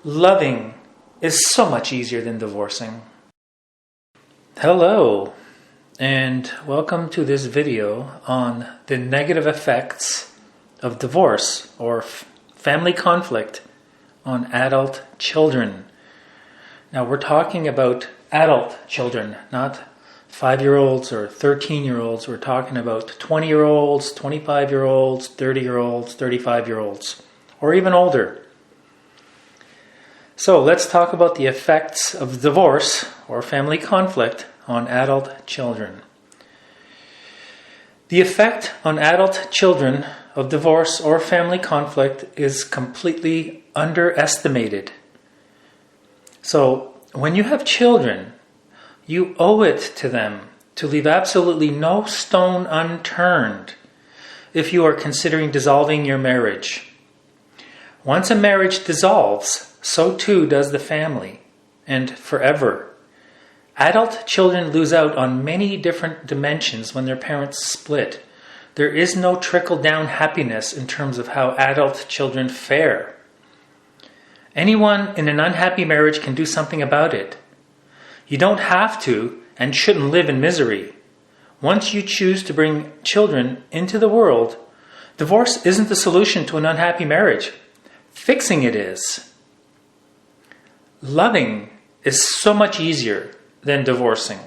Loving is so much easier than divorcing. Hello, and welcome to this video on the negative effects of divorce or family conflict on adult children. Now we're talking about adult children, not 5-year-olds or 13-year-olds. We're talking about 20-year-olds, 25-year-olds, 30-year-olds, 35-year-olds, or even older. So let's talk about the effects of divorce or family conflict on adult children. The effect on adult children of divorce or family conflict is completely underestimated. So when you have children, you owe it to them to leave absolutely no stone unturned if you are considering dissolving your marriage. Once a marriage dissolves, so too does the family, and forever. Adult children lose out on many different dimensions when their parents split. There is no trickle-down happiness in terms of how adult children fare. Anyone in an unhappy marriage can do something about it. You don't have to and shouldn't live in misery. Once you choose to bring children into the world, divorce isn't the solution to an unhappy marriage. Fixing it is. Loving is so much easier than divorcing.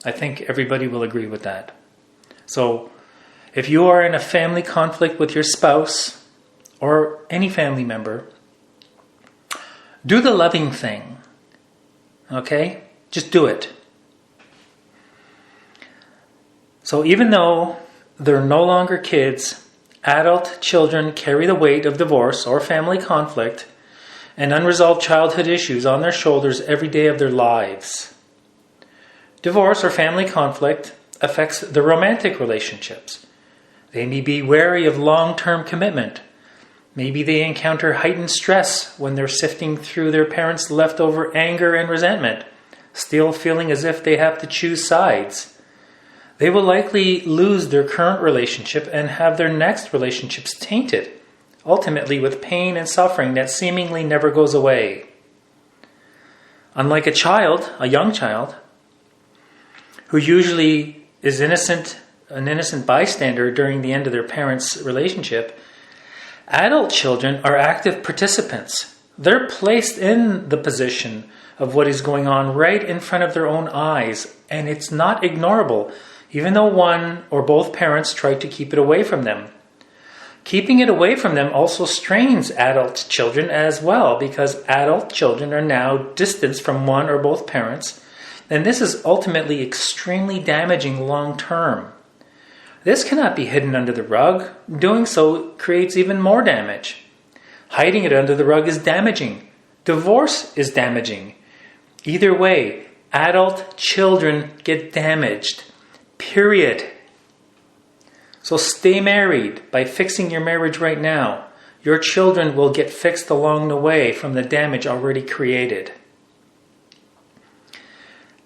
I think everybody will agree with that. So, if you are in a family conflict with your spouse or any family member, do the loving thing. Okay? Just do it. So even though they're no longer kids, adult children carry the weight of divorce or family conflict and unresolved childhood issues on their shoulders every day of their lives. Divorce or family conflict affects their romantic relationships. They may be wary of long-term commitment. Maybe they encounter heightened stress when they're sifting through their parents' leftover anger and resentment, still feeling as if they have to choose sides. They will likely lose their current relationship and have their next relationships tainted, ultimately with pain and suffering that seemingly never goes away. Unlike a young child, who usually is an innocent bystander during the end of their parents' relationship, adult children are active participants. They're placed in the position of what is going on right in front of their own eyes, and it's not ignorable, even though one or both parents try to keep it away from them. Keeping it away from them also strains adult children as well, because adult children are now distanced from one or both parents, and this is ultimately extremely damaging long term. This cannot be hidden under the rug. Doing so creates even more damage. Hiding it under the rug is damaging. Divorce is damaging. Either way, adult children get damaged. Period. So stay married by fixing your marriage right now. Your children will get fixed along the way from the damage already created.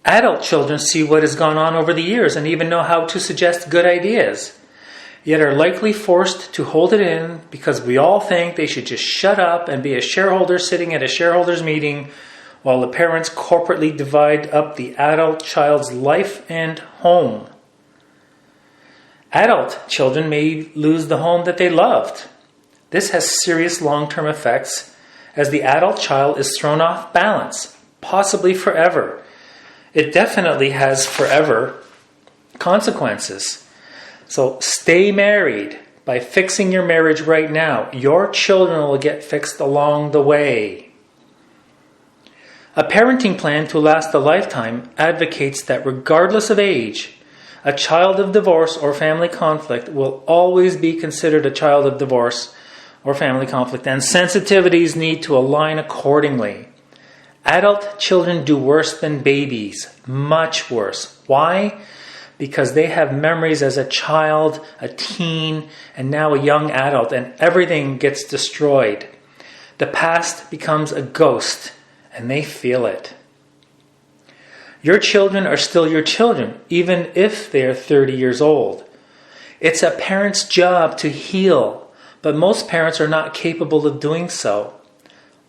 Adult children see what has gone on over the years and even know how to suggest good ideas, yet are likely forced to hold it in because we all think they should just shut up and be a shareholder sitting at a shareholders meeting while the parents corporately divide up the adult child's life and home. Adult children may lose the home that they loved. This has serious long-term effects as the adult child is thrown off balance, possibly forever. It definitely has forever consequences. So stay married by fixing your marriage right now. Your children will get fixed along the way. A parenting plan to last a lifetime advocates that regardless of age, a child of divorce or family conflict will always be considered a child of divorce or family conflict, and sensitivities need to align accordingly. Adult children do worse than babies, much worse. Why? Because they have memories as a child, a teen, and now a young adult, and everything gets destroyed. The past becomes a ghost, and they feel it. Your children are still your children, even if they are 30 years old. It's a parent's job to heal, but most parents are not capable of doing so.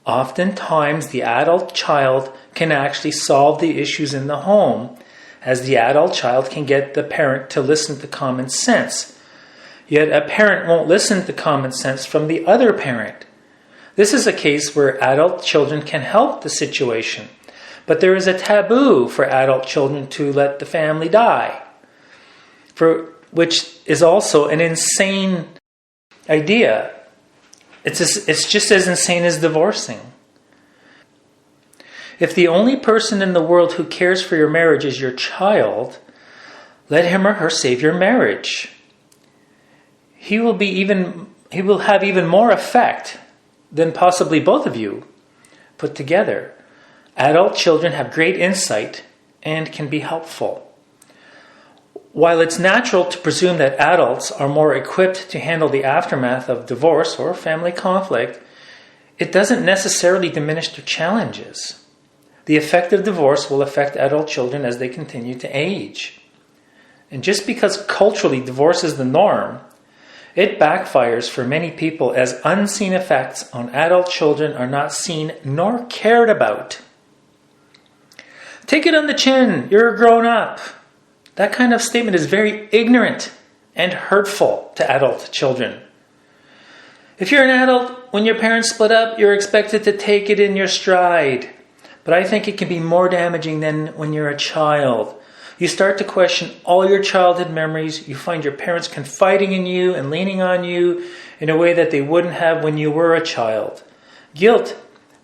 Oftentimes, the adult child can actually solve the issues in the home, as the adult child can get the parent to listen to common sense. Yet a parent won't listen to common sense from the other parent. This is a case where adult children can help the situation, but there is a taboo for adult children to let the family die, which is also an insane idea. It's just as insane as divorcing. If the only person in the world who cares for your marriage is your child, let him or her save your marriage. He will have even more effect than possibly both of you put together. Adult children have great insight and can be helpful. While it's natural to presume that adults are more equipped to handle the aftermath of divorce or family conflict, it doesn't necessarily diminish their challenges. The effect of divorce will affect adult children as they continue to age. And just because culturally divorce is the norm, it backfires for many people as unseen effects on adult children are not seen nor cared about. Take it on the chin, you're a grown up. That kind of statement is very ignorant and hurtful to adult children. If you're an adult, when your parents split up, you're expected to take it in your stride. But I think it can be more damaging than when you're a child. You start to question all your childhood memories. You find your parents confiding in you and leaning on you in a way that they wouldn't have when you were a child. Guilt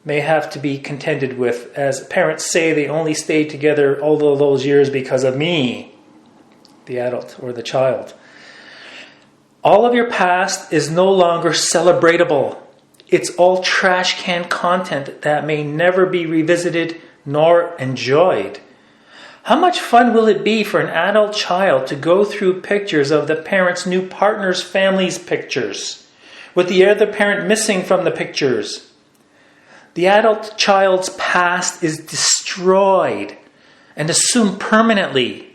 may have to be contended with, as parents say they only stayed together all those years because of me, the adult or the child. All of your past is no longer celebratable. It's all trash can content that may never be revisited nor enjoyed. How much fun will it be for an adult child to go through pictures of the parent's new partner's family's pictures, with the other parent missing from the pictures? The adult child's past is destroyed and assumed permanently.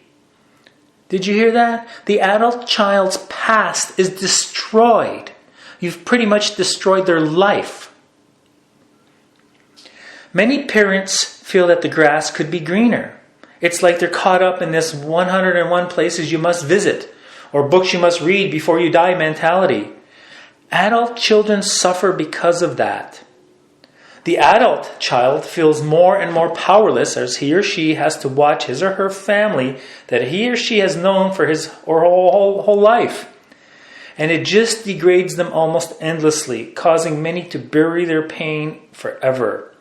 Did you hear that? The adult child's past is destroyed. You've pretty much destroyed their life. Many parents feel that the grass could be greener. It's like they're caught up in this 101 places you must visit or books you must read before you die mentality. Adult children suffer because of that. The adult child feels more and more powerless as he or she has to watch his or her family that he or she has known for his or her whole life. And it just degrades them almost endlessly, causing many to bury their pain forever.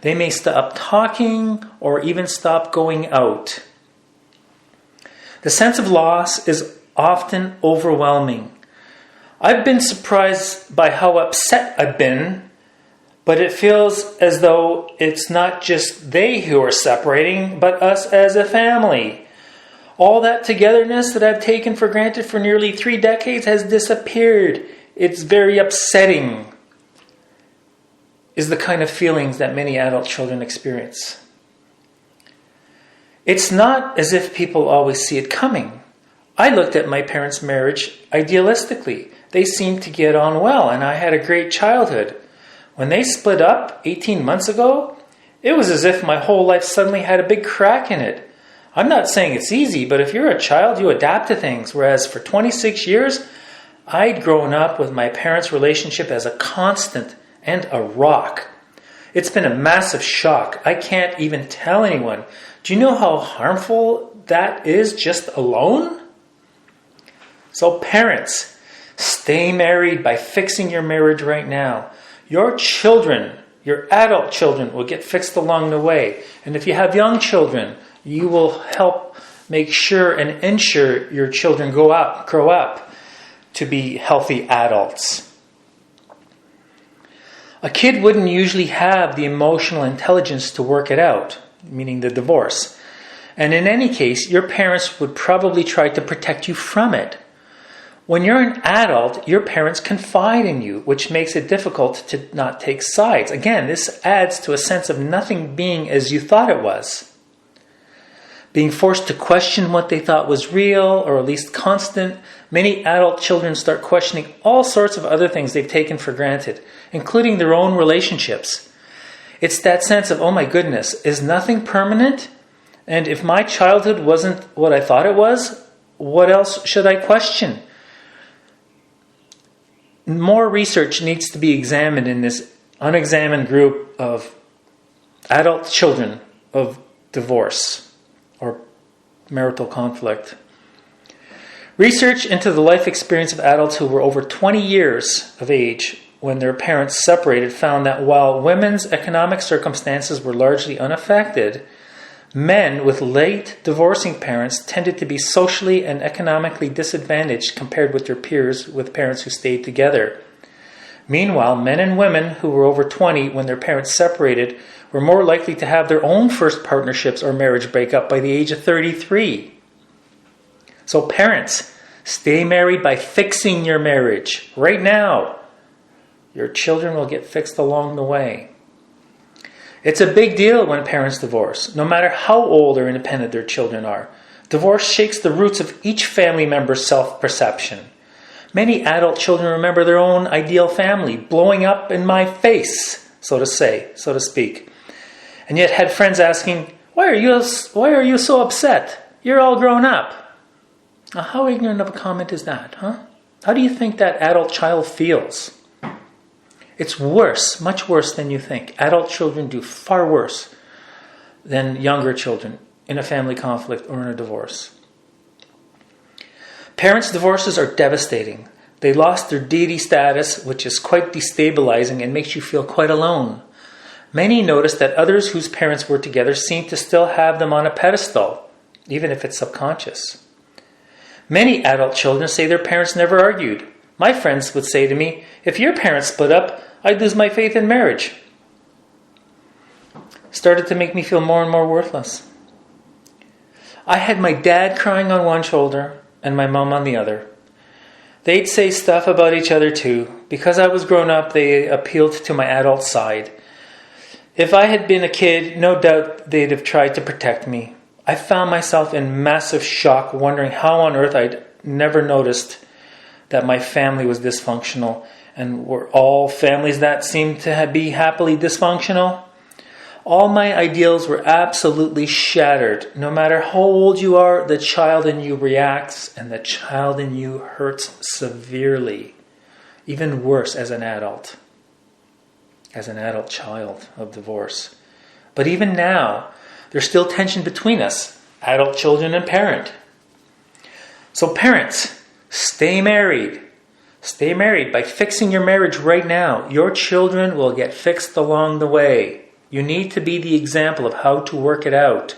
They may stop talking or even stop going out. The sense of loss is often overwhelming. I've been surprised by how upset I've been, but it feels as though it's not just they who are separating, but us as a family. All that togetherness that I've taken for granted for nearly 3 decades has disappeared. It's very upsetting, is the kind of feelings that many adult children experience. It's not as if people always see it coming. I looked at my parents' marriage idealistically. They seemed to get on well, and I had a great childhood. When they split up 18 months ago, it was as if my whole life suddenly had a big crack in it. I'm not saying it's easy, but if you're a child, you adapt to things. Whereas for 26 years, I'd grown up with my parents' relationship as a constant and a rock. It's been a massive shock. I can't even tell anyone. Do you know how harmful that is just alone? So parents, stay married by fixing your marriage right now. Your children, your adult children, will get fixed along the way. And if you have young children, you will help make sure and ensure your children grow up to be healthy adults. A kid wouldn't usually have the emotional intelligence to work it out, meaning the divorce. And in any case, your parents would probably try to protect you from it. When you're an adult, your parents confide in you, which makes it difficult to not take sides. Again, this adds to a sense of nothing being as you thought it was. Being forced to question what they thought was real, or at least constant, many adult children start questioning all sorts of other things they've taken for granted, including their own relationships. It's that sense of, oh my goodness, is nothing permanent? And if my childhood wasn't what I thought it was, what else should I question? More research needs to be examined in this unexamined group of adult children of divorce or marital conflict. Research into the life experience of adults who were over 20 years of age when their parents separated found that while women's economic circumstances were largely unaffected, men with late divorcing parents tended to be socially and economically disadvantaged compared with their peers with parents who stayed together. Meanwhile, men and women who were over 20 when their parents separated were more likely to have their own first partnerships or marriage break up by the age of 33. So parents, stay married by fixing your marriage right now. Your children will get fixed along the way. It's a big deal when parents divorce, no matter how old or independent their children are. Divorce shakes the roots of each family member's self-perception. Many adult children remember their own ideal family blowing up in my face, so to speak. And yet had friends asking, why are you so upset? You're all grown up. Now, how ignorant of a comment is that, huh? How do you think that adult child feels? It's worse, much worse than you think. Adult children do far worse than younger children in a family conflict or in a divorce. Parents' divorces are devastating. They lost their deity status, which is quite destabilizing and makes you feel quite alone. Many notice that others whose parents were together seem to still have them on a pedestal, even if it's subconscious. Many adult children say their parents never argued. My friends would say to me, if your parents split up, I'd lose my faith in marriage. Started to make me feel more and more worthless. I had my dad crying on one shoulder and my mom on the other. They'd say stuff about each other too. Because I was grown up, they appealed to my adult side. If I had been a kid, no doubt they'd have tried to protect me. I found myself in massive shock, wondering how on earth I'd never noticed that my family was dysfunctional, and were all families that seemed to be happily dysfunctional. All my ideals were absolutely shattered. No matter how old you are, the child in you reacts, and the child in you hurts severely. Even worse as an adult child of divorce. But even now, there's still tension between us, adult children and parent. So parents, stay married. Stay married by fixing your marriage right now. Your children will get fixed along the way. You need to be the example of how to work it out.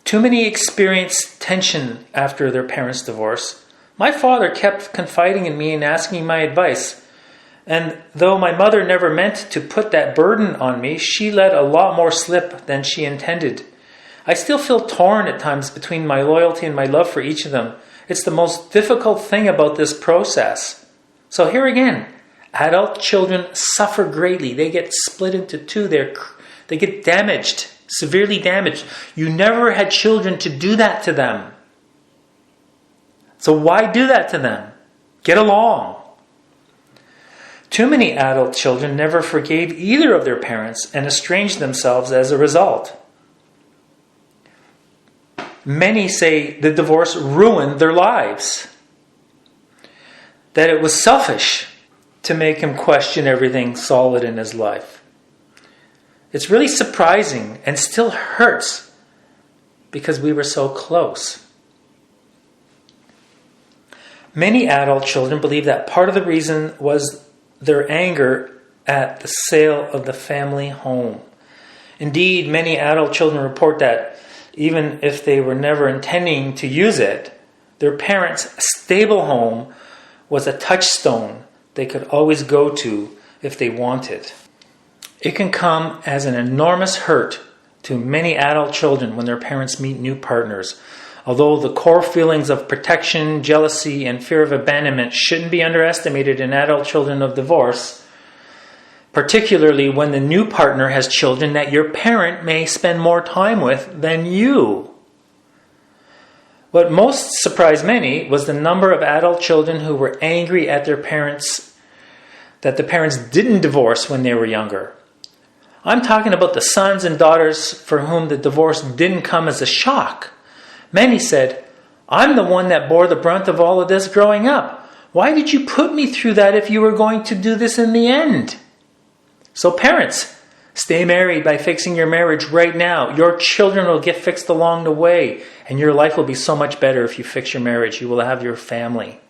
Too many experience tension after their parents' divorce. My father kept confiding in me and asking my advice. And though my mother never meant to put that burden on me, she let a lot more slip than she intended. I still feel torn at times between my loyalty and my love for each of them. It's the most difficult thing about this process. So here again, adult children suffer greatly. They get split into two. They get damaged, severely damaged. You never had children to do that to them. So why do that to them? Get along. Too many adult children never forgave either of their parents and estranged themselves as a result. Many say the divorce ruined their lives. That it was selfish to make him question everything solid in his life. It's really surprising and still hurts because we were so close. Many adult children believe that part of the reason was their anger at the sale of the family home. Indeed, many adult children report that even if they were never intending to use it, their parents' stable home was a touchstone they could always go to if they wanted. It can come as an enormous hurt to many adult children when their parents meet new partners. Although the core feelings of protection, jealousy, and fear of abandonment shouldn't be underestimated in adult children of divorce, particularly when the new partner has children that your parent may spend more time with than you. What most surprised many was the number of adult children who were angry at their parents, that the parents didn't divorce when they were younger. I'm talking about the sons and daughters for whom the divorce didn't come as a shock. Many said, I'm the one that bore the brunt of all of this growing up. Why did you put me through that if you were going to do this in the end? So parents, stay married by fixing your marriage right now. Your children will get fixed along the way, and your life will be so much better if you fix your marriage. You will have your family.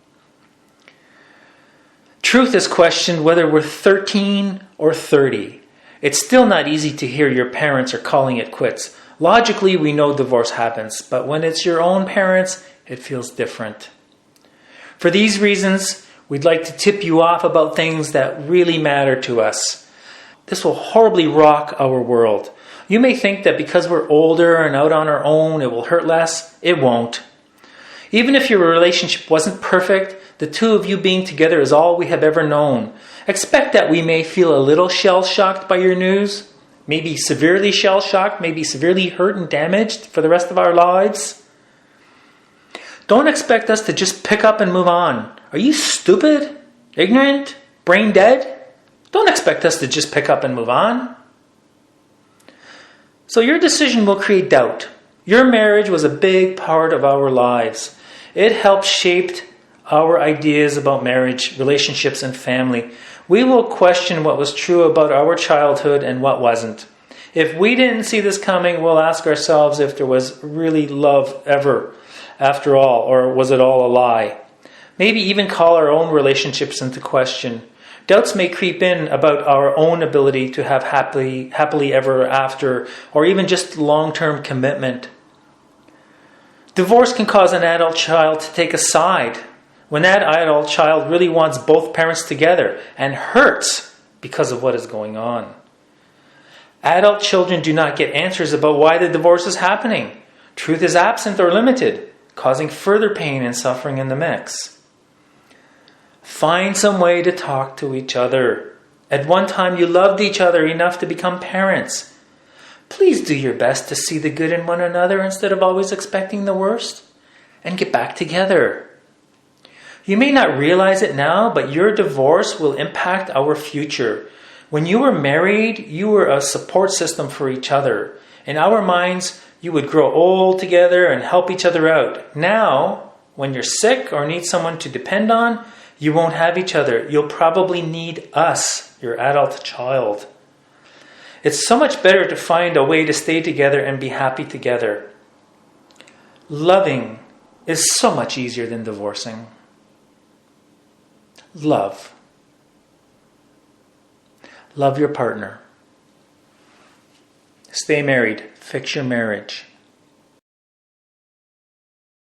Truth is questioned whether we're 13 or 30. It's still not easy to hear your parents are calling it quits. Logically, we know divorce happens, but when it's your own parents, it feels different. For these reasons, we'd like to tip you off about things that really matter to us. This will horribly rock our world. You may think that because we're older and out on our own, it will hurt less. It won't. Even if your relationship wasn't perfect, the two of you being together is all we have ever known. Expect that we may feel a little shell-shocked by your news, maybe severely shell-shocked, maybe severely hurt and damaged for the rest of our lives. Don't expect us to just pick up and move on. Are you stupid? Ignorant? Brain dead? Don't expect us to just pick up and move on. So your decision will create doubt. Your marriage was a big part of our lives. It helped shape our ideas about marriage, relationships, and family. We will question what was true about our childhood and what wasn't. If we didn't see this coming, we'll ask ourselves if there was really love ever after all, or was it all a lie? Maybe even call our own relationships into question. Doubts may creep in about our own ability to have happily ever after, or even just long-term commitment. Divorce can cause an adult child to take a side when that adult child really wants both parents together and hurts because of what is going on. Adult children do not get answers about why the divorce is happening. Truth is absent or limited, causing further pain and suffering in the mix. Find some way to talk to each other. At one time you loved each other enough to become parents. Please do your best to see the good in one another instead of always expecting the worst, and get back together. You may not realize it now, but your divorce will impact our future. When you were married, you were a support system for each other. In our minds, you would grow old together and help each other out. Now, when you're sick or need someone to depend on, you won't have each other. You'll probably need us, your adult child. It's so much better to find a way to stay together and be happy together. Loving is so much easier than divorcing. Love. Love your partner. Stay married. Fix your marriage.